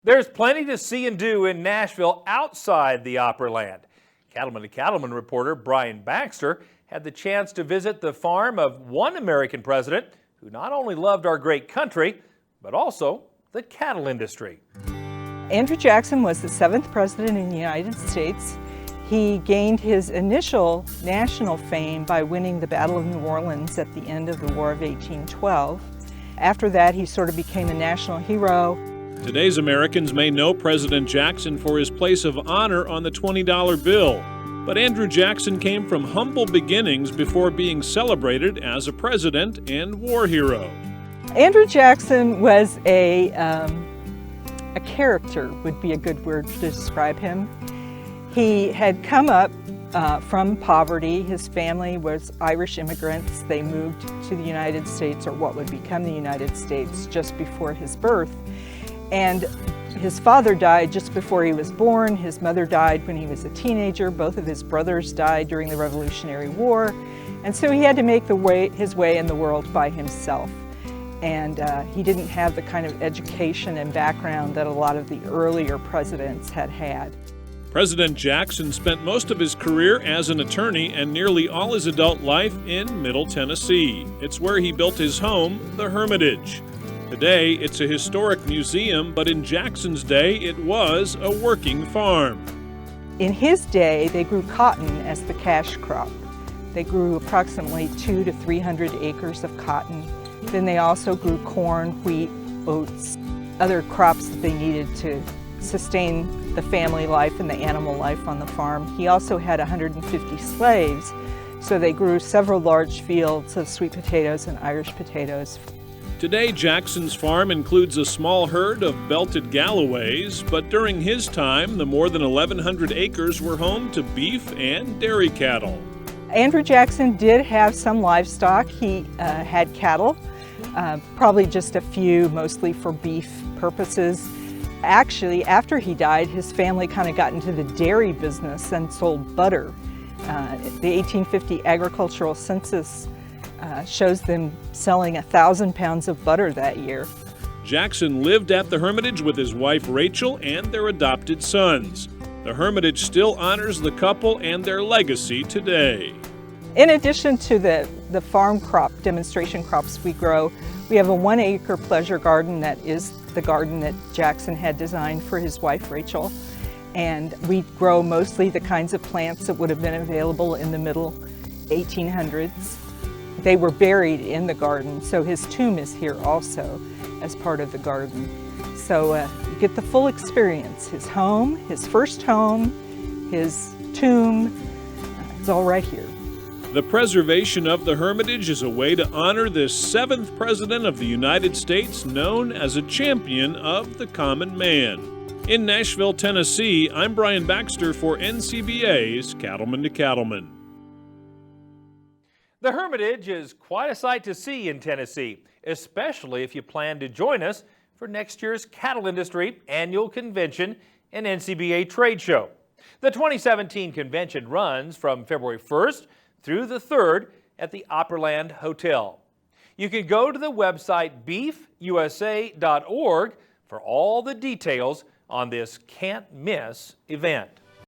There's plenty to see and do in Nashville outside the Opryland. Cattlemen to Cattlemen reporter Brian Baxter had the chance to visit the farm of one American president who not only loved our great country, but also the cattle industry. Andrew Jackson was the 7th president in the United States. He gained his initial national fame by winning the Battle of New Orleans at the end of the War of 1812. After that, he sort of became a national hero. Today's Americans may know President Jackson for his place of honor on the $20 bill. But Andrew Jackson came from humble beginnings before being celebrated as a president and war hero. Andrew Jackson was a character, would be a good word to describe him. He had come up from poverty. His family was Irish immigrants. They moved to the United States, or what would become the United States, just before his birth. And his father died just before he was born. His mother died when he was a teenager. Both of his brothers died during the Revolutionary War. And so he had to make his way in the world by himself. And he didn't have the kind of education and background that a lot of the earlier presidents had had. President Jackson spent most of his career as an attorney and nearly all his adult life in Middle Tennessee. It's where he built his home, the Hermitage. Today, it's a historic museum, but in Jackson's day, it was a working farm. In his day, they grew cotton as the cash crop. They grew approximately 200 to 300 acres of cotton. Then they also grew corn, wheat, oats, other crops that they needed to sustain the family life and the animal life on the farm. He also had 150 slaves, so they grew several large fields of sweet potatoes and Irish potatoes. Today, Jackson's farm includes a small herd of belted Galloways, but during his time, the more than 1,100 acres were home to beef and dairy cattle. Andrew Jackson did have some livestock. He had cattle, probably just a few, mostly for beef purposes. Actually, after he died, his family kind of got into the dairy business and sold butter. The 1850 agricultural census shows them selling 1,000 pounds of butter that year. Jackson lived at the Hermitage with his wife Rachel and their adopted sons. The Hermitage still honors the couple and their legacy today. In addition to the farm crop, demonstration crops we grow, we have a 1-acre pleasure garden that is the garden that Jackson had designed for his wife Rachel. And we grow mostly the kinds of plants that would have been available in the middle 1800s. They were buried in the garden, so his tomb is here also as part of the garden. So you get the full experience. His home, his first home, his tomb, it's all right here. The preservation of the Hermitage is a way to honor this 7th president of the United States, known as a champion of the common man. In Nashville, Tennessee, I'm Brian Baxter for NCBA's Cattlemen to Cattlemen. The Hermitage is quite a sight to see in Tennessee, especially if you plan to join us for next year's Cattle Industry Annual Convention and NCBA Trade Show. The 2017 convention runs from February 1st through the 3rd at the Opryland Hotel. You can go to the website beefusa.org for all the details on this can't-miss event.